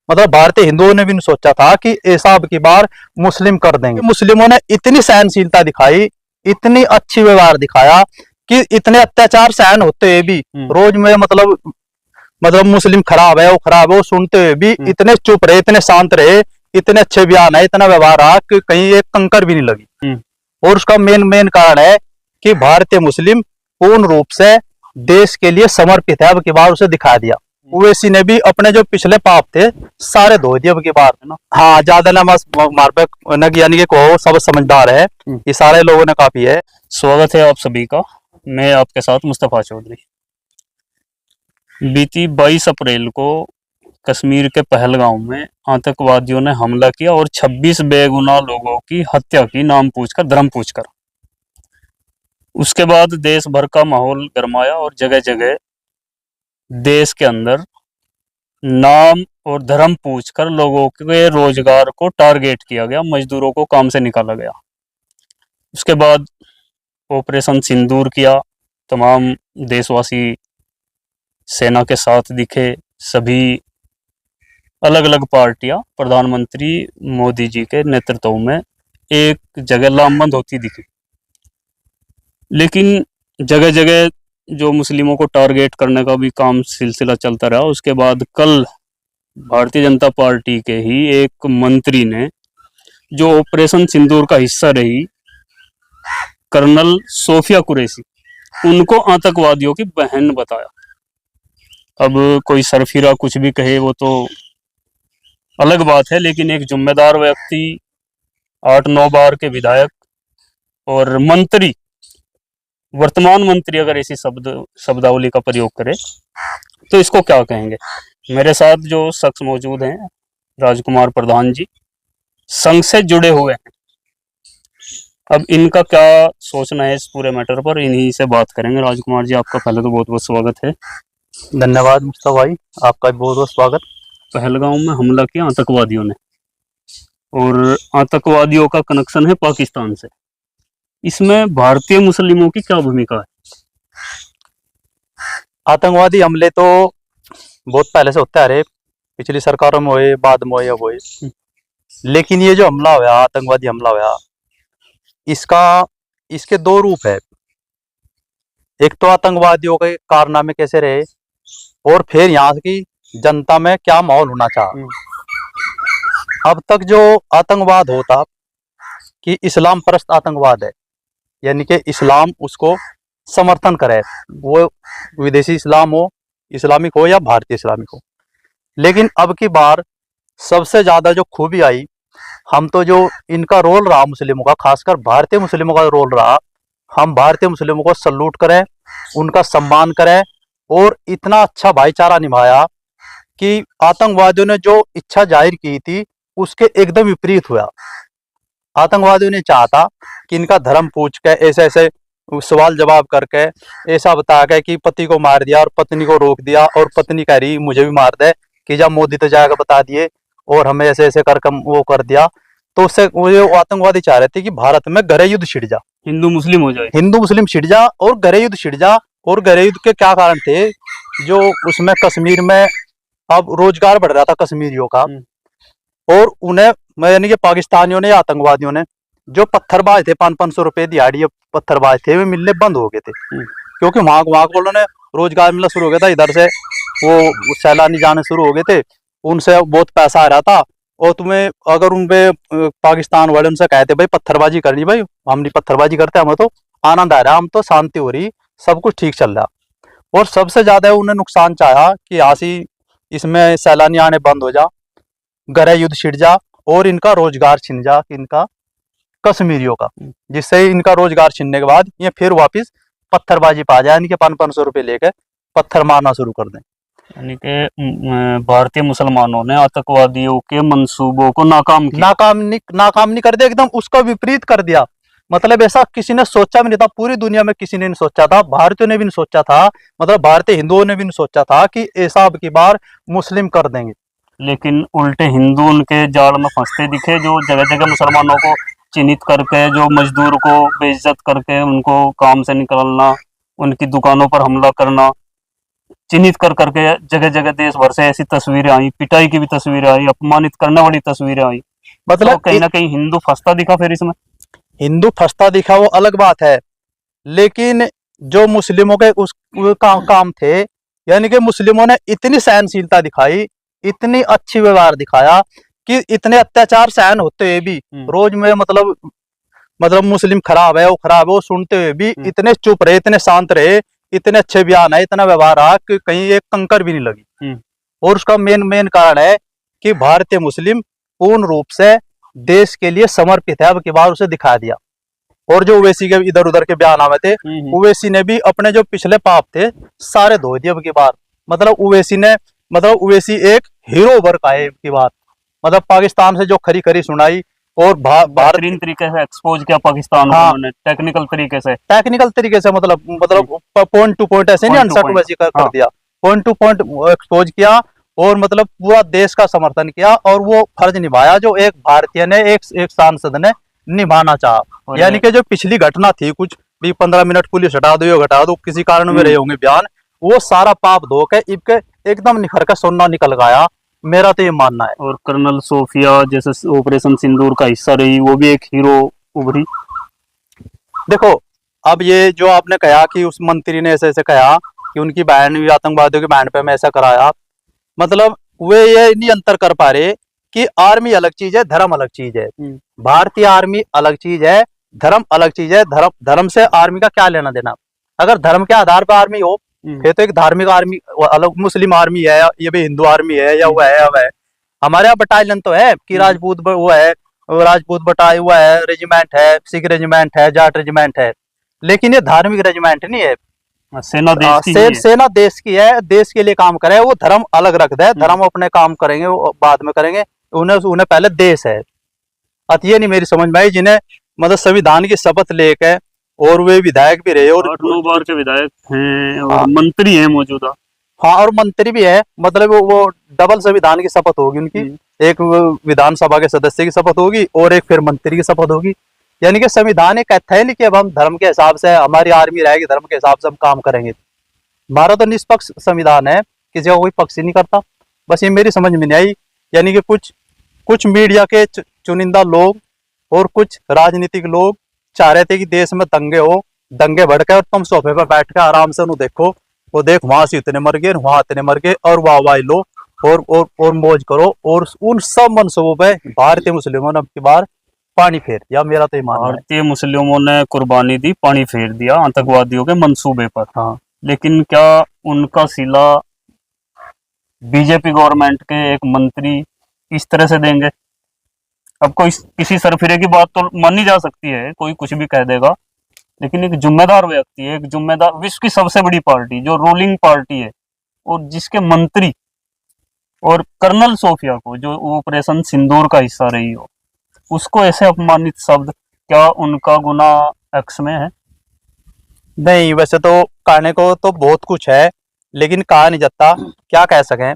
मतलब भारतीय हिंदुओं ने भी नहीं सोचा था कि ऐसा अब की बार मुस्लिम कर देंगे। मुस्लिमों ने इतनी सहनशीलता दिखाई, इतनी अच्छी व्यवहार दिखाया कि इतने अत्याचार सहन होते हुए भी रोज में मतलब मुस्लिम खराब है, वो खराब है, वो सुनते हुए भी इतने चुप रहे, इतने शांत रहे, इतने अच्छे बयान है, इतना व्यवहार रहा कि कहीं एक कंकर भी नहीं लगी। और उसका मेन कारण है कि भारतीय मुस्लिम पूर्ण रूप से देश के लिए समर्पित है। अब की बार उसे दिखा दिया। ओवैसी ने भी अपने जो पिछले पाप थे सारे धो दिए अब की बार। हाँ, ज्यादा ना मार पे यानी कि को सब समझदार है, ये सारे लोगों ने काफी है। स्वागत है आप सभी का। मैं आपके साथ मुस्तफा चौधरी। बीती 22 अप्रैल को कश्मीर के पहलगांव में आतंकवादियों ने हमला किया और 26 बेगुनाह लोगों की हत्या की, नाम पूछकर, धर्म पूछकर। उसके बाद देश भर का माहौल गरमाया और जगह जगह देश के अंदर नाम और धर्म पूछकर लोगों के रोजगार को टारगेट किया गया, मजदूरों को काम से निकाला गया। उसके बाद ऑपरेशन सिंदूर किया, तमाम देशवासी सेना के साथ दिखे, सभी अलग अलग पार्टियां प्रधानमंत्री मोदी जी के नेतृत्व में एक जगह लामबंद होती दिखी। लेकिन जगह जगह जो मुस्लिमों को टारगेट करने का भी काम सिलसिला चलता रहा। उसके बाद कल भारतीय जनता पार्टी के ही एक मंत्री ने, जो ऑपरेशन सिंदूर का हिस्सा रही, कर्नल सोफिया कुरैशी, उनको आतंकवादियों की बहन बताया। अब कोई सरफिरा कुछ भी कहे वो तो अलग बात है, लेकिन एक जिम्मेदार व्यक्ति, 8-9 बार के विधायक और मंत्री, वर्तमान मंत्री अगर ऐसी शब्दावली का प्रयोग करे तो इसको क्या कहेंगे। मेरे साथ जो शख्स मौजूद हैं, राजकुमार प्रधान जी, संघ से जुड़े हुए हैं। अब इनका क्या सोचना है इस पूरे मैटर पर, इन्हीं से बात करेंगे। राजकुमार जी, आपका पहले तो बहुत बहुत स्वागत है। धन्यवाद मुस्तफा भाई, आपका भी बहुत बहुत स्वागत। पहलगांव में हमला किया आतंकवादियों ने, और आतंकवादियों का कनेक्शन है पाकिस्तान से। इसमें भारतीय मुस्लिमों की क्या भूमिका है? आतंकवादी हमले तो बहुत पहले से होते आ रहे, पिछली सरकारों में हुए, बाद में हुए, अब हुए। लेकिन ये जो हमला हुआ, आतंकवादी हमला हुआ, इसके दो रूप है। एक तो आतंकवादियों के कारनामे कैसे रहे, और फिर यहाँ की जनता में क्या माहौल होना चाहा। अब तक जो आतंकवाद होता कि इस्लाम परस्त आतंकवाद है, यानी कि इस्लाम उसको समर्थन करे, वो विदेशी इस्लाम हो, इस्लामिक हो या भारतीय इस्लामिक हो। लेकिन अब की बार सबसे ज्यादा जो खूबी आई, हम तो जो इनका रोल रहा मुस्लिमों का, खासकर भारतीय मुस्लिमों का रोल रहा, हम भारतीय मुस्लिमों को सल्यूट करें, उनका सम्मान करें, और इतना अच्छा भाईचारा निभाया कि आतंकवादियों ने जो इच्छा जाहिर की थी उसके एकदम विपरीत हुआ। आतंकवादियों ने चाहता कि इनका धर्म पूछ के, ऐसे ऐसे सवाल जवाब करके, ऐसा बता के कि पति को मार दिया और पत्नी को रोक दिया, और पत्नी कह रही मुझे भी मार दे, कि जब मोदी तो जाएगा बता दिए, और हमें ऐसे ऐसे करके वो कर दिया। तो उससे वो आतंकवादी चाह रहे थे कि भारत में गृह युद्ध छिड़ जा, हिंदू मुस्लिम हो जाए, हिंदू मुस्लिम छिड़ जा और गृह युद्ध छिड़ जा। और गृह युद्ध के क्या कारण थे, जो उसमें कश्मीर में अब रोजगार बढ़ रहा था कश्मीरियों का, और उन्हें यानी कि पाकिस्तानियों ने या आतंकवादियों ने जो पत्थरबाज थे, 500-500 रुपए दिहाड़ी पत्थरबाज थे, वे मिलने बंद हो गए थे। क्योंकि वहां को उन्होंने रोजगार मिलना शुरू हो गया था, इधर से वो सैलानी जाने शुरू हो गए थे, उनसे बहुत पैसा आ रहा था। और तुम्हें अगर उन पे पाकिस्तान वाले उनसे कहते भाई पत्थरबाजी करनी, भाई हम नहीं पत्थरबाजी करते, हमें तो आनंद आ रहा, हम तो शांति हो रही, सब कुछ ठीक चल रहा। और सबसे ज्यादा उन्हें नुकसान चाहा कि आसी इसमें सैलानी आने बंद हो जा, गृह युद्ध छिड़ जा, और इनका रोजगार छिन जा, इनका कश्मीरियों का, जिससे इनका रोजगार छीनने के बाद ये फिर वापस पत्थरबाजी पा जाए, इनके 500-500 रुपए लेकर पत्थर मारना शुरू कर दें। यानी कि भारतीय मुसलमानों ने आतंकवादियों के मंसूबों को नाकाम नहीं कर दिया, एकदम उसका विपरीत कर दिया। मतलब ऐसा किसी ने सोचा भी नहीं था, पूरी दुनिया में किसी ने नहीं सोचा था, भारतीयों ने भी नहीं सोचा था, मतलब भारतीय हिंदुओं ने भी नहीं सोचा था कि ऐसा अब की बार मुस्लिम कर देंगे। लेकिन उल्टे हिंदू उनके जाल में फंसते दिखे, जो जगह जगह मुसलमानों को चिन्हित करके, जो मजदूर को बेइज्जत करके उनको काम से निकालना, उनकी दुकानों पर हमला करना, चिन्हित कर करके जगह जगह देश भर से ऐसी तस्वीरें आई, पिटाई की भी तस्वीरें आई, अपमानित करने वाली तस्वीरें आई। तो मतलब कहीं ना कहीं हिंदू फंसता दिखा फिर इसमें। हिंदू फंसता दिखा वो अलग बात है, लेकिन जो मुस्लिमों के उस वो काम थे, यानी कि मुस्लिमों ने इतनी सहनशीलता दिखाई, इतनी अच्छी व्यवहार दिखाया कि इतने अत्याचार सहन होते हुए भी रोज में मतलब मुस्लिम खराब है वो सुनते हुए भी इतने चुप रहे, इतने शांत रहे, इतने अच्छे बयान है, इतना व्यवहार रहा कि कहीं एक कंकर भी नहीं लगी। और उसका मेन कारण है कि भारतीय मुस्लिम पूर्ण रूप से देश के लिए समर्पित है। अब की बार उसे दिखा दिया। और जो ओवैसी के इधर उधर के बयान आए थे, ओवैसी ने भी अपने जो पिछले पाप थे सारे धो दिए अब की बार। मतलब ओवैसी एक हीरो उभर का है अब की बार। मतलब पाकिस्तान से जो खरी खरी सुनाई और भारत तरीके से एक्सपोज किया पाकिस्तान हाँ, को टेक्निकल तरीके से मतलब पॉइंट टू पॉइंट ऐसे नहीं अनसट वैसी कर दिया, पॉइंट टू पॉइंट एक्सपोज किया और मतलब पूरा देश का समर्थन किया और वो फर्ज निभाया जो एक भारतीय ने एक सांसद ने निभाना चाहा। यानी कि जो पिछली घटना थी कुछ भी 15 मिनट पुलिस हटा दो किसी कारण में रहे होंगे बयान, वो सारा पाप धो के इनके एकदम निखर का सोना निकल गया, मेरा तो ये मानना है। और कर्नल सोफिया जैसे ऑपरेशन सिंदूर का हिस्सा रही, वो भी एक हीरो उभरी। देखो अब ये जो आपने कहा कि उस मंत्री ने ऐसे ऐसे कहा कि उनकी बहन भी आतंकवादियों की बहन पे मैं ऐसा कराया, मतलब वे ये नहीं अंतर कर पा रहे कि आर्मी अलग चीज है, धर्म अलग चीज है। भारतीय आर्मी अलग चीज है, धर्म अलग चीज है। धर्म से आर्मी का क्या लेना देना? अगर धर्म के आधार पर आर्मी हो फिर तो एक धार्मिक आर्मी अलग, मुस्लिम आर्मी है, ये भी हिंदू आर्मी है या वह है वह है। हमारे यहाँ बटालियन तो है कि राजपूत वो है, राजपूत बटाई हुआ है, रेजिमेंट है, सिख रेजिमेंट है, जाट रेजिमेंट है, लेकिन ये धार्मिक रेजिमेंट नहीं है। सेना देश की सेना देश की है, देश के लिए काम करे। वो धर्म अलग रख दे, धर्म अपने काम करेंगे वो बाद में करेंगे, उन्हें पहले देश है। ये नहीं मेरी समझ में आई जिन्हें मतलब संविधान की शपथ लेके और वे विधायक भी रहे और 8-9 बार के विधायक हैं और मंत्री हैं मौजूदा। हाँ और मंत्री भी है, मतलब वो डबल संविधान की शपथ होगी उनकी, एक विधानसभा के सदस्य की शपथ होगी और एक फिर मंत्री की शपथ होगी। यानी कि संविधान एक कहता है नहीं कि अब हम धर्म के हिसाब से हमारी आर्मी रहेगी, धर्म के हिसाब से हम काम करेंगे। हमारा तो निष्पक्ष संविधान है, किसी का कोई पक्ष ही नहीं करता। बस ये मेरी समझ में नहीं आई, यानी कि कुछ मीडिया के चुनिंदा लोग और कुछ राजनीतिक लोग चाह रहे थे कि देश में दंगे भड़के और तुम सोफे पर बैठ के आराम से उन्हें देखो, वो देख वहां से इतने मर गए, वहां इतने मर गए, और वाह लो और मौज करो। और उन सब मनसूबों पे भारतीय मुस्लिमों ने अब की बार पानी फेर दिया, मेरा तो ये मानना है। भारतीय मुस्लिमों ने कुर्बानी दी, पानी फेर दिया आतंकवादियों के मंसूबे पर। हाँ, लेकिन क्या उनका सिला बीजेपी गवर्नमेंट के एक मंत्री इस तरह से देंगे? अब कोई किसी सरफिरे की बात तो मानी जा सकती है, कोई कुछ भी कह देगा, लेकिन एक जिम्मेदार व्यक्ति है, एक जिम्मेदार विश्व की सबसे बड़ी पार्टी जो रूलिंग पार्टी है और जिसके मंत्री और कर्नल सोफिया को जो ऑपरेशन सिंदूर का हिस्सा रही हो, उसको ऐसे अपमानित शब्द, क्या उनका गुनाह एक्स में है? नहीं, वैसे तो कहने को तो बहुत कुछ है, लेकिन कहा नहीं जाता, क्या कह सकें।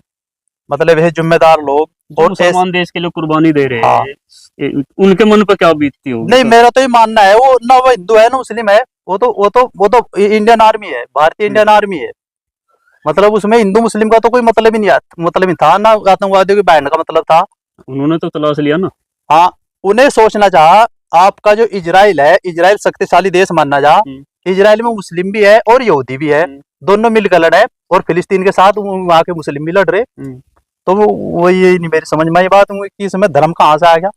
मतलब ये जिम्मेदार लोग जो मुसलमान देश के लिए कुर्बानी दे रहे हैं, उनके मन पर क्या बीतती होगी? नहीं, मेरा तो ये मानना है वो ना वो हिंदू है ना मुस्लिम है, वो तो इंडियन आर्मी है, भारतीय इंडियन आर्मी है। मतलब उसमें हिंदू मुस्लिम का तो कोई मतलब ही नहीं था ना, आतंकवादियों की बैंड का मतलब था। उन्होंने तो तलाश लिया ना। हाँ, उन्हें सोचना चाहा आपका जो इजराइल है, इजराइल शक्तिशाली देश मानना चाहा, इजराइल में मुस्लिम भी है और यहूदी भी है, दोनों मिलकर लड़े, और फिलिस्तीन के साथ वहां के मुस्लिम भी लड़ रहे। तो वो ये नहीं मेरी समझ में आई बात कि इसमें धर्म कहाँ से आ गया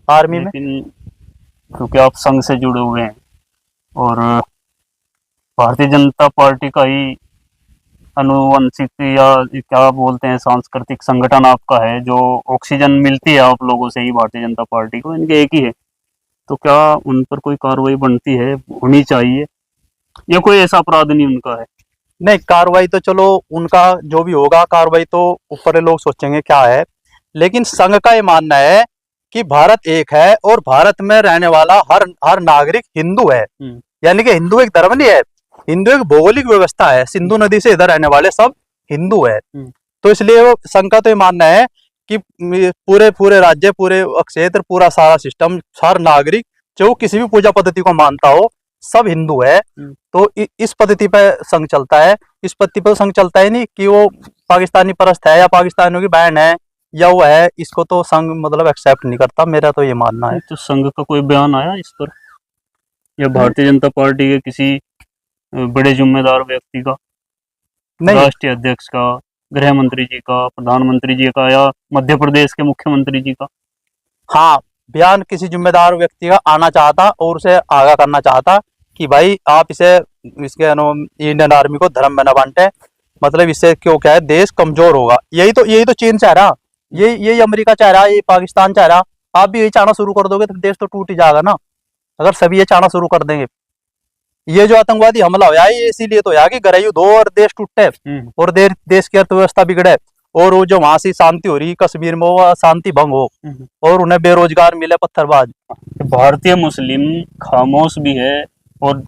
आर्मी में। क्योंकि आप संघ से जुड़े हुए हैं और भारतीय जनता पार्टी का ही अनुवंशिक या क्या बोलते हैं सांस्कृतिक संगठन आपका है, जो ऑक्सीजन मिलती है आप लोगों से ही भारतीय जनता पार्टी को, इनके एक ही है, तो क्या उन पर कोई कार्रवाई बनती है, होनी चाहिए, या कोई ऐसा अपराध नहीं उनका है? नहीं, कार्रवाई तो चलो उनका जो भी होगा, कार्रवाई तो ऊपर के लोग सोचेंगे क्या है, लेकिन संघ का ये मानना है कि भारत एक है और भारत में रहने वाला हर नागरिक हिंदू है। यानी कि हिंदू एक धर्म नहीं है, हिंदू एक भौगोलिक व्यवस्था है, सिंधु नदी से इधर रहने वाले सब हिंदू है। तो इसलिए वो संघ का तो ये मानना है कि पूरे राज्य, पूरे क्षेत्र, पूरा सारा सिस्टम, हर नागरिक जो किसी भी पूजा पद्धति को मानता हो, सब हिंदू है, तो इस पद्धति पे संघ चलता है। इस पद्धति पर संघ चलता है नहीं कि वो पाकिस्तानी परस्त है या पाकिस्तानियों की बहन है या वो है, इसको तो संघ मतलब एक्सेप्ट नहीं करता, मेरा तो ये मानना है। तो संघ का कोई बयान आया इस पर, या भारतीय जनता पार्टी के किसी बड़े जिम्मेदार व्यक्ति का, नहीं, राष्ट्रीय अध्यक्ष का, गृह मंत्री जी का, प्रधानमंत्री जी का, या मध्य प्रदेश के मुख्यमंत्री जी का? हाँ, बयान किसी जिम्मेदार व्यक्ति का आना चाहता और उसे आगाह करना चाहता कि भाई आप इसे इसके इंडियन आर्मी को धर्म में न बांटे, मतलब इससे क्यों क्या है, देश कमजोर होगा। यही तो चीन चाह रहा, यही अमेरिका चाह रहा, यही पाकिस्तान चाह रहा। आप भी यही चाहना शुरू कर दोगे तो देश तो टूट ही जाएगा ना, अगर सभी ये चाहना शुरू कर देंगे। ये जो आतंकवादी हमला होया ये इसीलिए तो यार कि गृह युद्ध हो और देश टूटे और देश की अर्थव्यवस्था बिगड़े, और वो जो वहां से शांति हो रही कश्मीर में वो शांति भंग हो और उन्हें बेरोजगार मिले पत्थरबाज। भारतीय मुस्लिम खामोश भी है और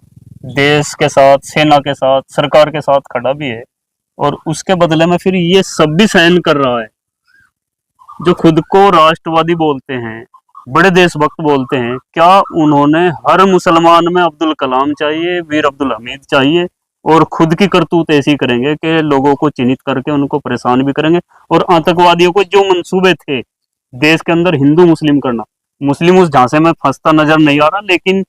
देश के साथ, सेना के साथ, सरकार के साथ खड़ा भी है, और उसके बदले में फिर ये सब भी सहन कर रहा है। जो खुद को राष्ट्रवादी बोलते हैं, बड़े देशभक्त बोलते हैं, क्या उन्होंने हर मुसलमान में अब्दुल कलाम चाहिए, वीर अब्दुल हमीद चाहिए, और खुद की करतूत ऐसी करेंगे कि लोगों को चिन्हित करके उनको परेशान भी करेंगे? और आतंकवादियों को जो मंसूबे थे देश के अंदर हिंदू मुस्लिम करना, मुस्लिम उस झांसे में फंसता नजर नहीं आ रहा, लेकिन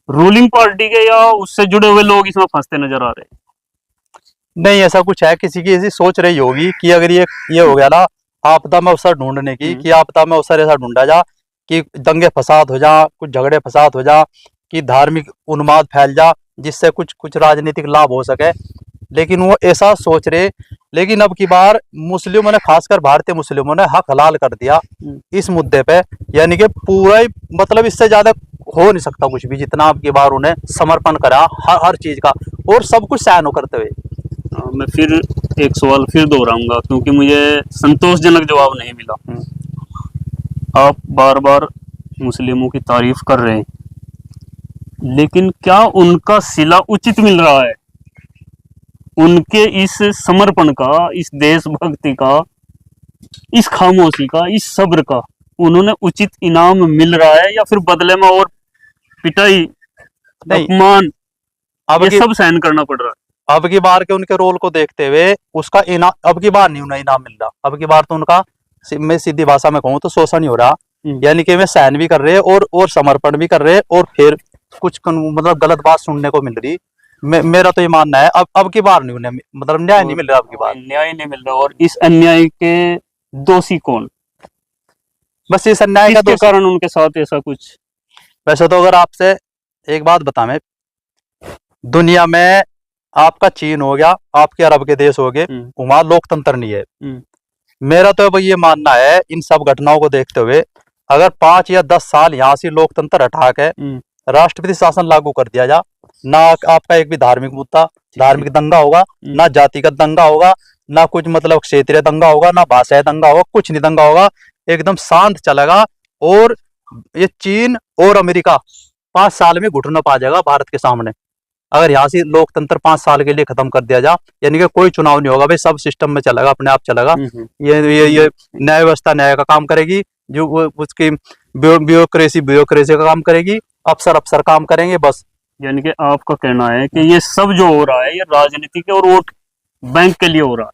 रूलिंग पार्टी के या उससे जुड़े हुए लोग इसमें फंसते नजर आ रहे हैं। नहीं, ऐसा कुछ है, किसी की ऐसी सोच रही होगी कि अगर ये हो गया ना आपदा में अवसर ढूंढने की, कि आपदा में अवसर ऐसा ढूंढा जा कि दंगे फसाद हो जा, कुछ झगड़े फसाद हो जा, कि धार्मिक उन्माद फैल जा, जिससे कुछ राजनीतिक लाभ हो सके, लेकिन वो ऐसा सोच रहे। लेकिन अब की बार मुस्लिमों ने, खासकर भारतीय मुस्लिमों ने हक हलाल कर दिया इस मुद्दे पे, यानी कि पूरा ही मतलब इससे ज्यादा हो नहीं सकता कुछ भी, जितना अब की बार उन्हें समर्पण करा हर चीज का, और सब कुछ सहन करते हुए। मैं फिर एक सवाल फिर दोहराऊंगा क्योंकि मुझे संतोषजनक जवाब नहीं मिला। आप बार बार मुस्लिमों की तारीफ कर रहे हैं, लेकिन क्या उनका सिला उचित मिल रहा है? उनके इस समर्पण का, इस देशभक्ति का, इस खामोशी का, इस सब्र का उन्होंने उचित इनाम मिल रहा है, या फिर बदले में और पिटाई, अपमान, ये सब सहन करना पड़ रहा है? अब की बार के उनके रोल को देखते हुए उसका इनाम अब की बार नहीं उन्हें इनाम मिल रहा। अब की बार तो उनका, मैं सीधी भाषा में कहूँ तो शोषण ही हो रहा, यानी कि वे सहन भी कर रहे और समर्पण भी कर रहे, और फिर कुछ मतलब गलत बात सुनने को मिल रही। मेरा तो ये मानना है अब की बार नहीं उन्हें मतलब न्याय नहीं मिल रहा, अब की बार न्याय नहीं मिल रहा। और इस अन्याय के दोषी कौन? बस इस अन्याय का कारण उनके साथ ऐसा कुछ? वैसे तो अगर आपसे एक बात बताएं, दुनिया में आपका चीन हो गया, आपके अरब के देश हो गए, वहां लोकतंत्र नहीं है। मेरा तो अब ये मानना है इन सब घटनाओं को देखते हुए, अगर 5 या 10 साल यहाँ से लोकतंत्र हटा के राष्ट्रपति शासन लागू कर दिया जा, ना आपका एक भी धार्मिक मुद्दा, धार्मिक दंगा होगा, ना जातिगत दंगा होगा, ना कुछ मतलब क्षेत्रीय दंगा होगा, ना भाषाई दंगा होगा, कुछ नहीं दंगा होगा, एकदम शांत चलेगा, और ये चीन और अमेरिका 5 साल में घुटना पा जाएगा भारत के सामने। अगर यहाँ से लोकतंत्र 5 साल के लिए खत्म कर दिया जा, यानी कि कोई चुनाव नहीं होगा भाई, सब सिस्टम में चलेगा, अपने आप चलेगा। ये न्याय व्यवस्था न्याय का काम करेगी, जो उसकी ब्यूरोक्रेसी का काम करेगी, अफसर काम करेंगे बस। यानी कि आपका कहना है कि ये सब जो हो रहा है ये राजनीति के और वोट बैंक के लिए हो रहा है?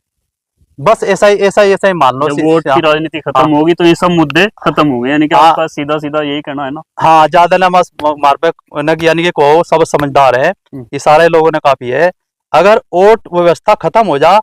बस ऐसा ही मान लो। जब वोट की राजनीति खत्म होगी तो ये सब मुद्दे खत्म हो गए, यानी कि आपका सीधा यही कहना है ना? हाँ, ज्यादा ना मार पे यानी कि को सब समझदार है, ये सारे लोगों ने काफी है। अगर वोट व्यवस्था खत्म हो जा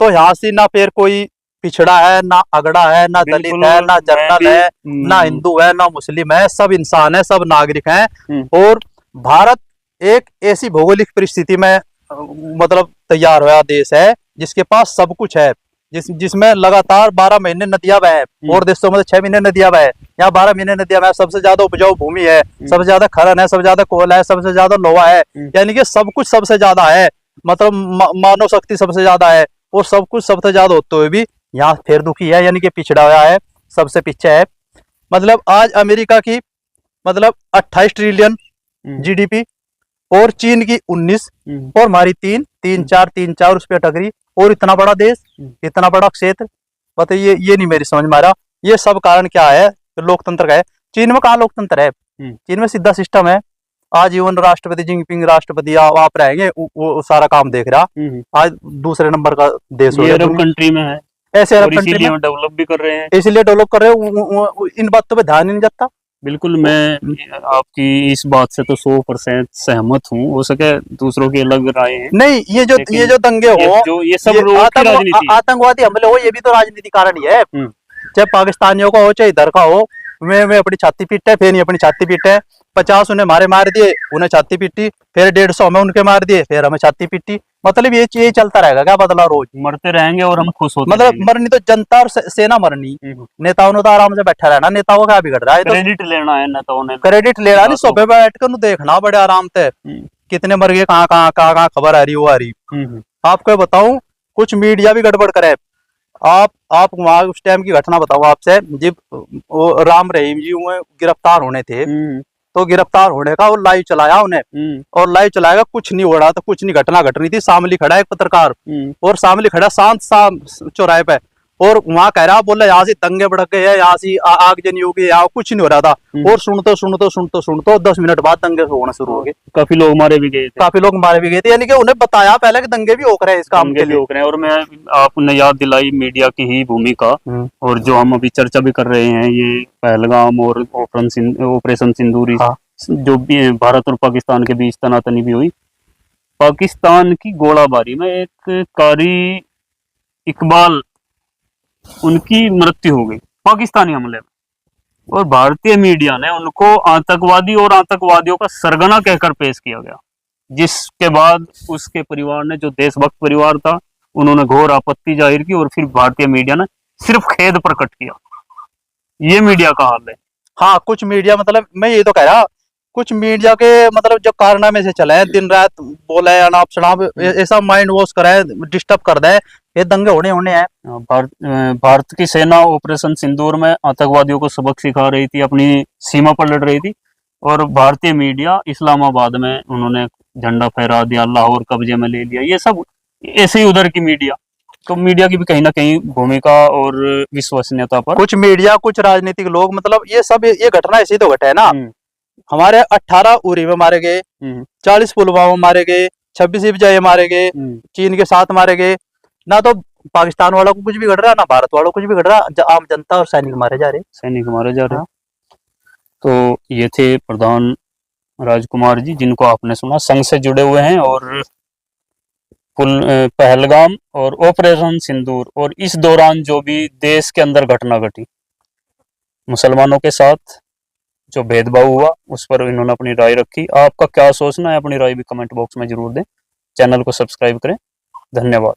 तो यहाँ से ना फिर कोई पिछड़ा है, ना अगड़ा है, ना दलित है, ना जर्नल है, ना हिंदू है, ना मुस्लिम है, सब इंसान है, सब नागरिक हैं। और भारत एक ऐसी भौगोलिक परिस्थिति में मतलब तैयार हुआ देश है जिसके पास सब कुछ है, जिसमें लगातार 12 महीने नदियां बहे, और देशों में 6 महीने नदियां बहे, यहाँ 12 महीने नदियां बहे, सबसे ज्यादा उपजाऊ भूमि है, सबसे ज्यादा खनन है, सबसे ज्यादा कोयला है, सबसे ज्यादा लोहा है, यानी कि सब कुछ सबसे ज्यादा है, मतलब मानव शक्ति सबसे ज्यादा है, और सब कुछ सबसे ज्यादा होते हुए भी यहाँ फिर दुखी है, यानी कि पिछड़ा हुआ है, सबसे पीछे है। मतलब आज अमेरिका की मतलब 28 ट्रिलियन जीडीपी, और चीन की 19, और हमारी 3 4 उस पर अटक रही, और इतना बड़ा देश, इतना बड़ा क्षेत्र, बताइए, ये नहीं मेरी समझ में आ रहा। ये सब कारण क्या है? लोकतंत्र का है। चीन में कहाँ लोकतंत्र है? चीन में सीधा सिस्टम है, आजीवन राष्ट्रपति जिनपिंग राष्ट्रपति आप रहेंगे, वो सारा काम देख रहा। आज दूसरे नंबर का देश हो ये गया अरब कंट्री में है ऐसे अरब और कंट्री इसीलिए में डेवलप भी कर रहे हैं। इसीलिए डेवलप कर रहे हो, इन बातों पे ध्यान ही नहीं जाता। बिल्कुल, मैं आपकी इस बात से तो 100% सहमत हूँ। हो सके दूसरों की अलग राय है। नहीं, ये जो दंगे हो, ये सब रोग की राजनीति, आतंकवादी हमले हो, ये भी तो राजनीति कारण ही है। चाहे पाकिस्तानियों का हो चाहे इधर का हो, मैं अपनी छाती पीटे, फिर नहीं अपनी छाती पीटे। 50 उन्हें मार दिए, उन्हें छाती पीटी, फिर 150 हमें उनके मार दिए, फिर हमें छाती पीटी। मतलब ये चलता रहेगा क्या? बदला रोज मरते रहेंगे और हम खुश होते मतलब मरनी तो जनता और सेना मरनी, नेताओं ने तो आराम से बैठा रहना। नेताओं को क्या बिगड़ रहा है? क्रेडिट लेना है नेताओं ने, क्रेडिट लेना नहीं, सोफे बैठ कर देखना बड़े आराम से कितने मर गए, कहाँ खबर आ रही, वो आ रही। आपको बताऊं, कुछ मीडिया भी गड़बड़ करे। आप वहां उस टाइम की घटना बताऊं आपसे, जब वो राम रहीम जी हुए गिरफ्तार होने थे, तो गिरफ्तार होने का वो लाइव चलाया उन्हें, और लाइव चलाएगा, कुछ नहीं हो रहा था, कुछ नहीं घटना घट रही थी। शामली खड़ा एक पत्रकार, और शामली खड़ा शांत चौराहे पे, और वहां कह रहा, बोला यहाँ से दंगे भड़क गए हैं, यहाँ से आगजनी हो गई, यहाँ कुछ नहीं हो रहा था। और सुनतो 10 मिनट बाद दंगे होना शुरू हो गए। काफी लोग मारे भी गए थे। यानी कि उन्हें बताया पहले कि दंगे भी हो रहे हैं इस काम के लिए। और मैं आपने याद दिलाई मीडिया की ही भूमिका, और जो हम अभी चर्चा भी कर रहे हैं, ये पहलगाम और ऑपरेशन सिंदूर, जो भी भारत और पाकिस्तान के बीच तनातनी भी हुई। पाकिस्तान की गोलाबारी में एक कारी इकबाल, उनकी मृत्यु हो गई पाकिस्तानी हमले में, और भारतीय मीडिया ने उनको आतंकवादी और आतंकवादियों का सरगना कहकर पेश किया गया, जिसके बाद उसके परिवार ने, जो देशभक्त परिवार था, उन्होंने घोर आपत्ति जाहिर की, और फिर भारतीय मीडिया ने सिर्फ खेद प्रकट किया। ये मीडिया का हाल है। हाँ, कुछ मीडिया, मतलब मैं ये तो कह रहा, कुछ मीडिया के मतलब जो कारनामे से चले हैं, दिन रात बोले अनाप शनाप, ऐसा माइंड वॉश कराए, डिस्टर्ब कर दे, ये दंगे होने हैं। भारत की सेना ऑपरेशन सिंदूर में आतंकवादियों को सबक सिखा रही थी, अपनी सीमा पर लड़ रही थी, और भारतीय मीडिया इस्लामाबाद में उन्होंने झंडा फहरा दिया, लाहौर कब्जे में ले लिया। ये सब ऐसे ही उधर की मीडिया, तो मीडिया की भी कहीं ना कहीं भूमिका और विश्वसनीयता पर, कुछ मीडिया, कुछ राजनीतिक लोग, मतलब ये सब, ये घटना ऐसी तो घटे है ना। हमारे 18 उरी में मारे गए, 40 पुलवामा में मारे गए, 26 हिफजाए मारे गए, चीन के 7 मारे गए ना। तो पाकिस्तान वालों को कुछ भी घट रहा, ना भारत वालों को कुछ भी घट रहा, आम जनता और सैनिक मारे जा रहे। तो ये थे प्रधान राजकुमार जी, जिनको आपने सुना, संघ से जुड़े हुए हैं, और पहलगाम और ऑपरेशन सिंदूर, और इस दौरान जो भी देश के अंदर घटना घटी, मुसलमानों के साथ जो भेदभाव हुआ, उस पर इन्होंने अपनी राय रखी। आपका क्या सोचना है, अपनी राय भी कमेंट बॉक्स में जरूर दें। चैनल को सब्सक्राइब करें। धन्यवाद।